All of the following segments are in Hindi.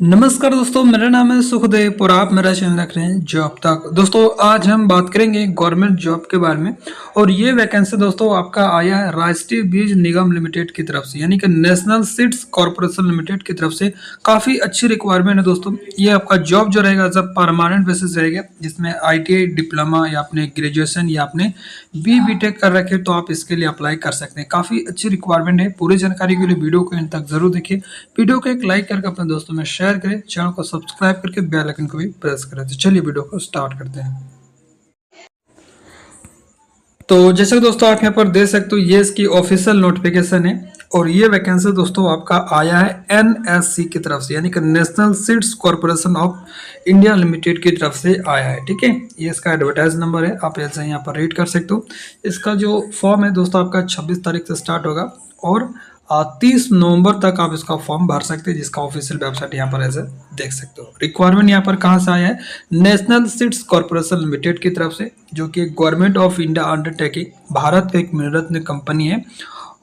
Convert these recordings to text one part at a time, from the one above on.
नमस्कार दोस्तों, मेरा नाम है सुखदेव और आप मेरा चैनल देख रहे हैं जॉब तक। दोस्तों आज हम बात करेंगे गवर्नमेंट जॉब के बारे में। और ये वैकेंसी दोस्तों आपका आया है राष्ट्रीय बीज निगम लिमिटेड की तरफ से, यानी कि नेशनल सीड्स कॉर्पोरेशन लिमिटेड की तरफ से। काफ़ी अच्छी रिक्वायरमेंट है दोस्तों। ये आपका जॉब जो रहेगा जब परमानेंट बेसिस रहेगा, जिसमें ITI डिप्लोमा या आपने ग्रेजुएशन या आपने BTech कर रखे तो आप इसके लिए अप्लाई कर सकते हैं। काफ़ी अच्छी रिक्वायरमेंट है। पूरी जानकारी के लिए वीडियो को इन तक जरूर देखिए। वीडियो को एक लाइक करके अपने दोस्तों में शेयर करें, चैनल को सब्सक्राइब करके बेल आइकन को भी प्रेस करें। तो चलिए वीडियो को स्टार्ट करते हैं। तो जैसे कि दोस्तों आप यहाँ पर देख सकते हो, ये इसकी ऑफिशियल नोटिफिकेशन है। और ये वैकेंसी दोस्तों आपका आया है NSC की तरफ से, यानी कि national seeds corporation of India limited की तरफ से आया है। ठीक है, ये इसका एडवर्टाइज नंबर है, आप ऐसे यहाँ पर रीड कर सकते हो। इसका जो फॉर्म है दोस्तों आपका 26 तारीख से स्टार्ट होगा और 30 नवंबर तक आप इसका फॉर्म भर सकते हैं, जिसका ऑफिशियल वेबसाइट यहाँ पर ऐसे देख सकते हो। रिक्वायरमेंट यहाँ पर कहाँ से आया है? नेशनल सीड्स कॉर्पोरेशन लिमिटेड की तरफ से, जो कि government of India undertaking, Bharat का एक मनोरत्न कंपनी है।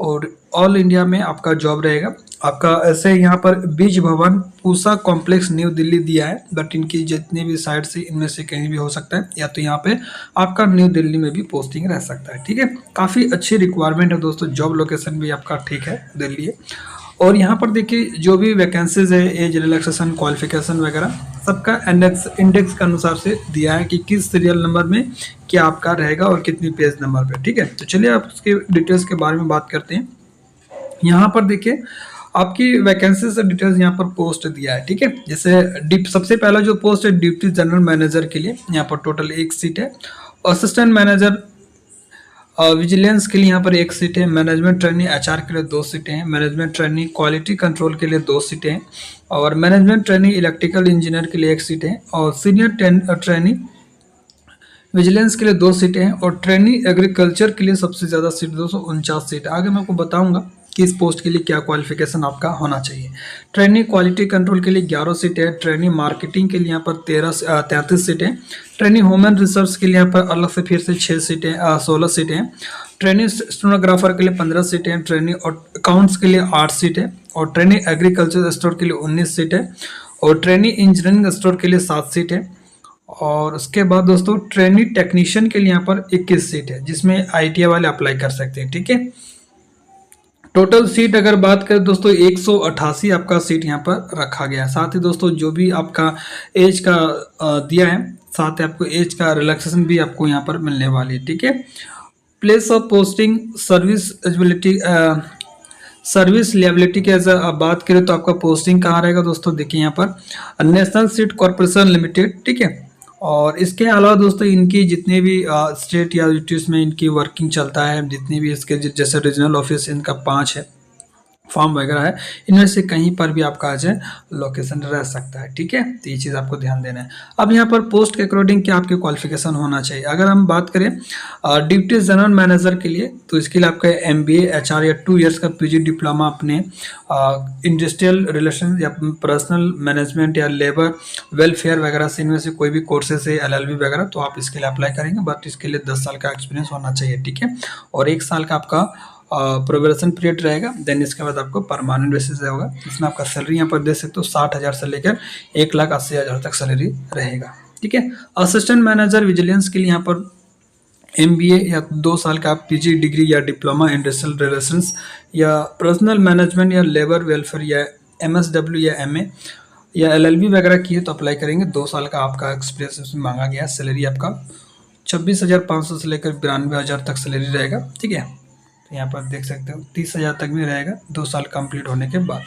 और ऑल इंडिया में आपका जॉब रहेगा। आपका ऐसे यहाँ पर बीज भवन पूसा कॉम्प्लेक्स न्यू दिल्ली दिया है, बट इनकी जितनी भी साइट से इनमें से कहीं भी हो सकता है, या तो यहाँ पे आपका न्यू दिल्ली में भी पोस्टिंग रह सकता है। ठीक है, काफ़ी अच्छी रिक्वायरमेंट है दोस्तों। जॉब लोकेशन भी आपका ठीक है, दिल्ली है। और यहाँ पर देखिए जो भी वैकेंसीज है, एज रिलैक्सेशन, क्वालिफिकेशन वगैरह सबका इंडेक्स के अनुसार से दिया है कि किस सीरियल नंबर में क्या आपका रहेगा और कितनी पेज नंबर पे। ठीक है, तो चलिए आप उसके डिटेल्स के बारे में बात करते हैं। यहाँ पर देखिए आपकी वैकेंसी से डिटेल्स यहाँ पर पोस्ट दिया है। ठीक है, जैसे सबसे पहला जो पोस्ट है डिप्टी जनरल मैनेजर के लिए, यहाँ पर टोटल 1 सीट है। असिस्टेंट मैनेजर विजिलेंस के लिए यहाँ पर 1 सीट है। मैनेजमेंट ट्रेनी HR के लिए 2 सीटें हैं। मैनेजमेंट ट्रेनी क्वालिटी कंट्रोल के लिए 2 सीटें हैं। और मैनेजमेंट ट्रेनी इलेक्ट्रिकल इंजीनियर के लिए 1 सीट है। और सीनियर ट्रेनी विजिलेंस के लिए 2 सीटें हैं। और ट्रेनी एग्रीकल्चर के लिए सबसे ज़्यादा सीट 249 सीट। आगे मैं आपको बताऊंगा कि इस पोस्ट के लिए क्या क्वालिफिकेशन आपका होना चाहिए। ट्रेनी क्वालिटी कंट्रोल के लिए 11 सीटें हैं। ट्रेनी मार्केटिंग के लिए यहाँ पर 33 सीटें। ट्रेनी ह्यूमन रिसोर्स के लिए यहाँ पर अलग से फिर से 16 सीटें हैं। ट्रेनी स्टेनोग्राफर के लिए 15 सीटें हैं। ट्रेनी अकाउंट्स के लिए 8 सीटें। और ट्रेनी एग्रीकल्चर स्टोर के लिए 19 सीटें। और ट्रेनी इंजीनियरिंग स्टोर के लिए 7 सीटें। और उसके बाद दोस्तों ट्रेनी टेक्नीशियन के लिए यहाँ पर 21 सीट है, जिसमें ITI वाले अप्लाई कर सकते हैं। ठीक है, टोटल सीट अगर बात करें दोस्तों 188 आपका सीट यहाँ पर रखा गया है। साथ ही दोस्तों जो भी आपका एज का दिया है, साथ ही आपको एज का रिलैक्सेशन भी आपको यहाँ पर मिलने वाली है। ठीक है, place of posting service liability की बात करें तो आपका पोस्टिंग कहाँ रहेगा दोस्तों? देखिए यहाँ पर नेशनल सीड कॉर्पोरेशन लिमिटेड। ठीक है, और इसके अलावा दोस्तों इनकी जितने भी स्टेट या यूटीज में इनकी वर्किंग चलता है, जितनी भी इसके जैसे रीजनल ऑफिस इनका 5 है, फॉर्म वगैरह है, इनमें से कहीं पर भी आपका आज लोकेशन रह सकता है। ठीक है, तो ये चीज़ आपको ध्यान देना है। अब यहाँ पर पोस्ट के अकॉर्डिंग क्या आपके क्वालिफिकेशन होना चाहिए। अगर हम बात करें डिप्टी जनरल मैनेजर के लिए, तो इसके लिए आपका MBA HR या 2 इयर्स का PG डिप्लोमा अपने इंडस्ट्रियल रिलेशन या पर्सनल मैनेजमेंट या लेबर वेलफेयर वगैरह से, इनमें से कोई भी कोर्सेस है, LLB वगैरह, तो आप इसके लिए अप्लाई करेंगे। बट इसके लिए 10 साल का एक्सपीरियंस होना चाहिए। ठीक है, और 1 साल का आपका प्रोबेशन पीरियड रहेगा। देन इसके बाद आपको परमानेंट बेसिस होगा। इसमें आपका सैलरी यहाँ पर देख सकते हो 60,000 से लेकर 1,80,000 तक सैलरी रहेगा। ठीक है, असिस्टेंट मैनेजर विजिलेंस के लिए यहाँ पर MBA या 2 साल का PG डिग्री या डिप्लोमा इंडस्ट्रियल रिलेशंस या पर्सनल मैनेजमेंट या लेबर वेलफेयर या MSW या MA या LLB वगैरह किए तो अप्लाई करेंगे। 2 साल का आपका एक्सपीरियंस इसमें मांगा गया। सैलरी आपका 26,500 से लेकर 92,000 तक सैलरी रहेगा। ठीक है, तो यहाँ पर देख सकते हो 30,000 तक भी रहेगा 2 साल कंप्लीट होने के बाद।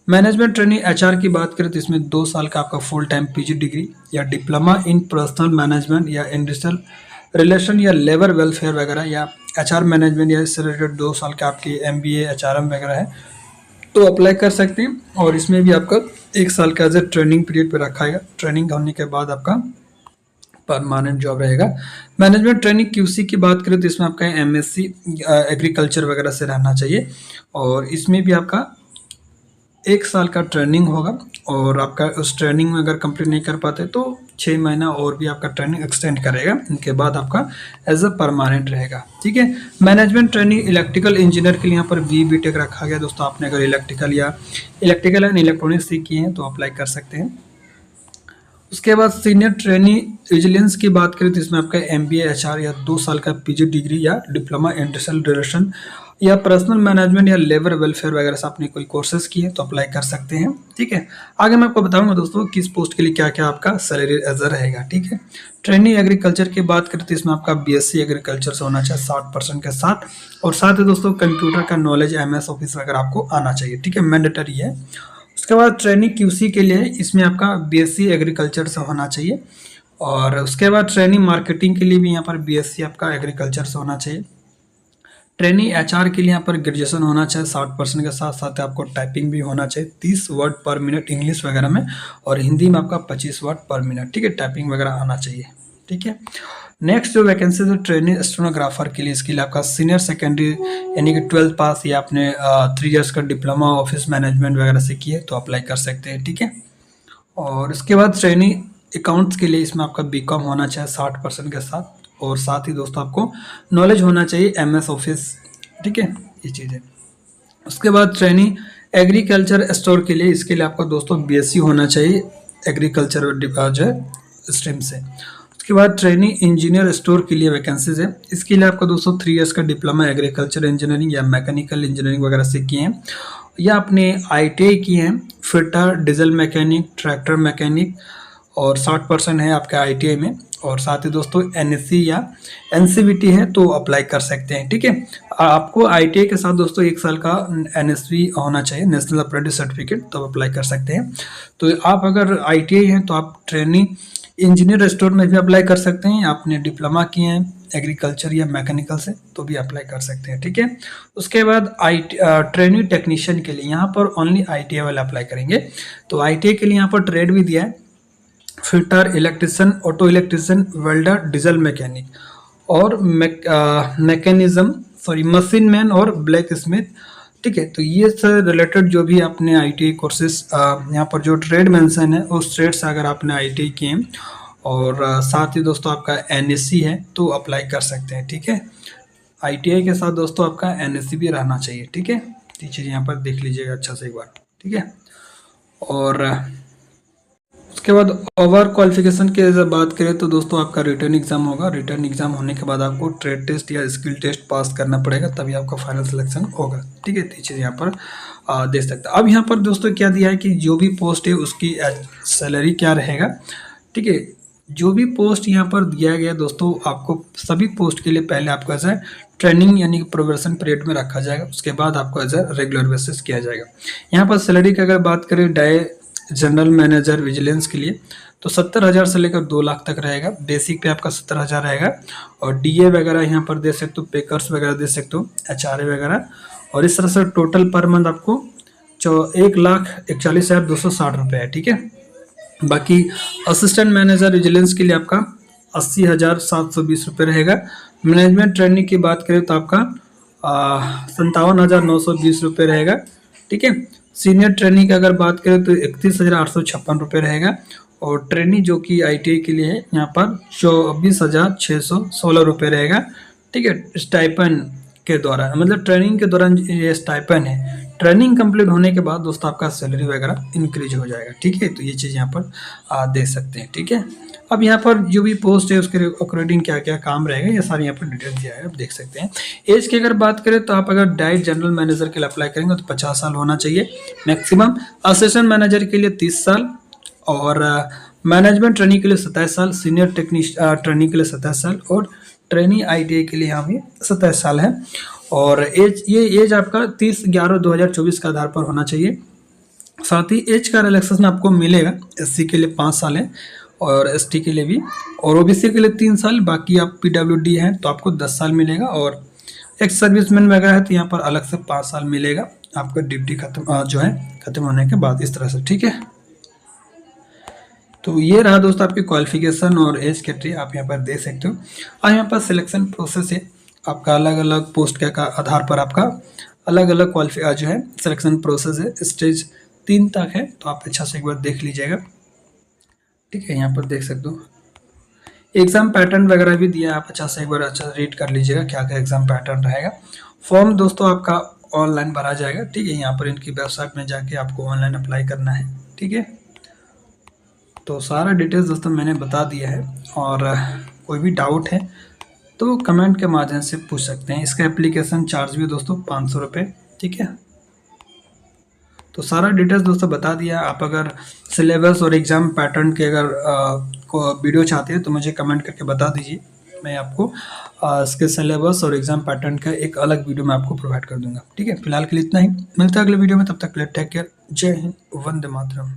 मैनेजमेंट ट्रेनिंग HR की बात करें तो इसमें 2 साल का आपका फुल टाइम PG डिग्री या डिप्लोमा इन पर्सनल मैनेजमेंट या इंडस्ट्रियल रिलेशन या लेबर वेलफेयर वगैरह या HR मैनेजमेंट या इससे रिलेटेड 2 साल का आपकी MBA HRM वगैरह है तो अप्लाई कर सकते हैं। और इसमें भी आपका 1 साल का एज ए ट्रेनिंग पीरियड पर रखा है। ट्रेनिंग होने के बाद आपका परमानेंट जॉब रहेगा। मैनेजमेंट ट्रेनिंग QC की बात करें तो इसमें आपका MSc एग्रीकल्चर वगैरह से रहना चाहिए। और इसमें भी आपका 1 साल का ट्रेनिंग होगा और आपका उस ट्रेनिंग में अगर कंप्लीट नहीं कर पाते तो 6 महीना और भी आपका ट्रेनिंग एक्सटेंड करेगा। इनके बाद आपका एज अ परमानेंट रहेगा। ठीक है। मैनेजमेंट ट्रेनिंग इलेक्ट्रिकल इंजीनियर के लिए यहाँ पर BTech रखा गया दोस्तों। आपने अगर इलेक्ट्रिकल एंड इलेक्ट्रॉनिक्स सीखी हैं तो अप्लाई कर सकते हैं। उसके बाद सीनियर ट्रेनी विजिलेंस की बात करें तो इसमें आपका MBA HR या 2 साल का PG डिग्री या डिप्लोमा इंडस्ट्रियल रिलेशन या पर्सनल मैनेजमेंट या लेबर वेलफेयर वगैरह से आपने कोई कोर्सेज किए तो अप्लाई कर सकते हैं। ठीक है। आगे मैं आपको बताऊंगा दोस्तों किस पोस्ट के लिए क्या क्या आपका सैलरी एजर रहेगा। ठीक है। ट्रेनिंग एग्रीकल्चर की बात करें तो इसमें आपका BSc एग्रीकल्चर से होना चाहिए 60% के साथ, और साथ ही दोस्तों कंप्यूटर का नॉलेज MS ऑफिस वगैरह आपको आना चाहिए। ठीक है, मैंडेटरी है। उसके बाद ट्रेनिंग QC के लिए इसमें आपका BSc एग्रीकल्चर से होना चाहिए, और उसके बाद ट्रेनिंग मार्केटिंग के लिए भी यहाँ पर BSc आपका एग्रीकल्चर से होना चाहिए। ट्रेनिंग HR के लिए यहाँ पर ग्रेजुएशन होना चाहिए 60% के साथ साथ आपको टाइपिंग भी होना चाहिए 30 वर्ड पर मिनट इंग्लिश वगैरह में, और हिंदी में आपका 25 वर्ड पर मिनट। ठीक है, टाइपिंग वगैरह आना चाहिए। ठीक है। नेक्स्ट जो वैकेंसी है ट्रेनिंग स्टेनोग्राफर के लिए, इसके लिए आपका सीनियर सेकेंडरी यानी कि 12th पास या आपने 3 इयर्स का डिप्लोमा ऑफिस मैनेजमेंट वगैरह से किए तो अप्लाई कर सकते हैं। ठीक है। और इसके बाद ट्रेनिंग अकाउंट्स के लिए इसमें आपका BCom होना चाहिए 60% के साथ, और साथ ही दोस्तों आपको नॉलेज होना चाहिए MS ऑफिस। ठीक है, ये चीज़ है। उसके बाद ट्रेनिंग एग्रीकल्चर स्टोर के लिए, इसके लिए आपको दोस्तों BSc होना चाहिए एग्रीकल्चर जो है स्ट्रीम से। उसके बाद ट्रेनिंग इंजीनियर स्टोर के लिए वैकेंसीज है, इसके लिए आपको दोस्तों 3 इयर्स का डिप्लोमा एग्रीकल्चर इंजीनियरिंग या मैकेनिकल इंजीनियरिंग वगैरह से किए हैं, या आपने ITI किए हैं fitter, diesel mechanic, tractor mechanic, और 60% है आपका ITI में, और साथ ही दोस्तों NSC या NCVT है तो अप्लाई कर सकते हैं। ठीक है। आपको ITI के साथ दोस्तों 1 साल का NSV होना चाहिए, नेशनल अप्रेंटिस सर्टिफिकेट, तो अप्लाई कर सकते हैं। तो आप अगर ITI हैं तो आप ट्रेनिंग इंजीनियर स्टोर में भी अप्लाई कर सकते हैं, आपने डिप्लोमा किए हैं एग्रीकल्चर या मैकेनिकल से तो भी अप्लाई कर सकते हैं। ठीक है। उसके बाद ट्रेनिंग टेक्नीशियन के लिए यहाँ पर ओनली ITI वाले अप्लाई करेंगे, तो ITI के लिए यहाँ पर ट्रेड भी दिया है fitter, electrician, auto electrician, welder, diesel mechanic, और मशीन मैन और ब्लैक स्मिथ। ठीक है। तो ये से रिलेटेड जो भी आपने ITI कोर्सेज यहाँ पर जो ट्रेड मेंशन है उस ट्रेड से अगर आपने ITI किए हैं, और साथ ही दोस्तों आपका NSC है तो अप्लाई कर सकते हैं। ठीक है। ITI के साथ दोस्तों आपका NSC भी रहना चाहिए। ठीक है, ये चीज़ यहाँ पर देख लीजिएगा अच्छा से एक बार। ठीक है। और उसके बाद ओवर क्वालिफिकेशन की अगर बात करें तो दोस्तों आपका रिटर्न एग्जाम होगा। रिटर्न एग्जाम होने के बाद आपको ट्रेड टेस्ट या स्किल टेस्ट पास करना पड़ेगा, तभी आपका फाइनल सिलेक्शन होगा। ठीक है, तो चीज़ यहाँ पर देख सकते हैं। अब यहाँ पर दोस्तों क्या दिया है कि जो भी पोस्ट है उसकी सैलरी क्या रहेगा। ठीक है, जो भी पोस्ट यहाँ पर दिया गया दोस्तों, आपको सभी पोस्ट के लिए पहले आपको ऐसा ट्रेनिंग यानी कि प्रोबेशन पीरियड में रखा जाएगा, उसके बाद आपको एज ए रेगुलर बेसिस किया जाएगा। यहाँ पर सैलरी की अगर बात करें जनरल मैनेजर विजिलेंस के लिए तो 70,000 से लेकर 2 लाख तक रहेगा। बेसिक पे आपका 70,000 रहेगा, और DA वगैरह यहाँ पर दे सकते हो, पेकर्स वगैरह दे सकते हो, HRA वगैरह, और इस तरह से टोटल पर मंथ आपको 1,41,260 रुपये है। ठीक है। बाकी असिस्टेंट मैनेजर विजिलेंस के लिए आपका 80,720 रुपये रहेगा। मैनेजमेंट ट्रेनिंग की बात करें तो आपका 57,920 रुपये रहेगा। ठीक है। सीनियर ट्रेनिंग की अगर बात करें तो 31,856 रुपये रहेगा, और ट्रेनिंग जो कि ITI के लिए है यहाँ पर 24,616 रुपये रहेगा। ठीक है, स्टाइपन के दौरान, मतलब ट्रेनिंग के दौरान ये स्टाइपन है। ट्रेनिंग कंप्लीट होने के बाद दोस्तों आपका सैलरी वगैरह इंक्रीज हो जाएगा। ठीक है, तो ये चीज़ यहाँ पर देख सकते हैं। ठीक है। अब यहाँ पर जो भी पोस्ट है उसके अकॉर्डिंग क्या क्या काम रहेगा ये सारी यहाँ पर डिटेल दिया है, आप देख सकते हैं। एज की अगर बात करें तो आप अगर डायरेक्ट जनरल मैनेजर के लिए अप्लाई करेंगे तो 50 साल होना चाहिए मैक्सिमम। असिस्टेंट मैनेजर के लिए 30 साल, और मैनेजमेंट ट्रेनिंग के लिए 27 साल, सीनियर ट्रेनिंग के लिए 27 साल, और ट्रेनिंग ITI के लिए यहाँ भी 27 साल है। और एज आपका 30/11/2024 के आधार पर होना चाहिए। साथ ही एज का रिलैक्सेशन आपको मिलेगा। SC के लिए 5 साल है, और ST के लिए भी, और OBC के लिए 3 साल। बाकी आप PWD हैं तो आपको 10 साल मिलेगा, और एक्स सर्विसमैन वगैरह है तो यहाँ पर अलग से 5 साल मिलेगा आपका ड्यूटी खत्म होने के बाद, इस तरह से। ठीक है। तो ये रहा दोस्तों आपकी क्वालिफिकेशन और एज कैटेगरी, आप यहाँ पर देख सकते हो। और यहाँ पर सिलेक्शन प्रोसेस है आपका, अलग अलग पोस्ट के आधार पर आपका अलग अलग जो है सिलेक्शन प्रोसेस है। स्टेज 3 तक है, तो आप अच्छा से एक बार देख लीजिएगा। ठीक है, यहाँ पर देख सकते हो एग्जाम पैटर्न वगैरह भी दिया है, आप अच्छा से एक बार अच्छा रीड कर लीजिएगा क्या क्या एग्जाम पैटर्न रहेगा। फॉर्म दोस्तों आपका ऑनलाइन भरा जाएगा। ठीक है, यहाँ पर इनकी वेबसाइट में जाके आपको ऑनलाइन अप्लाई करना है। ठीक है, तो सारा डिटेल्स दोस्तों मैंने बता दिया है, और कोई भी डाउट है तो कमेंट के माध्यम से पूछ सकते हैं। इसका एप्लीकेशन चार्ज भी दोस्तों 500 रुपये। ठीक है, तो सारा डिटेल्स दोस्तों बता दिया। आप अगर सिलेबस और एग्ज़ाम पैटर्न के अगर को वीडियो चाहते हैं तो मुझे कमेंट करके बता दीजिए, मैं आपको इसके सिलेबस और एग्ज़ाम पैटर्न का एक अलग वीडियो मैं आपको प्रोवाइड कर दूंगा। ठीक है, फिलहाल के लिए इतना ही, मिलता है अगले वीडियो में, तब तक के लिए टेक केयर, जय हिंद, वंदे मातरम।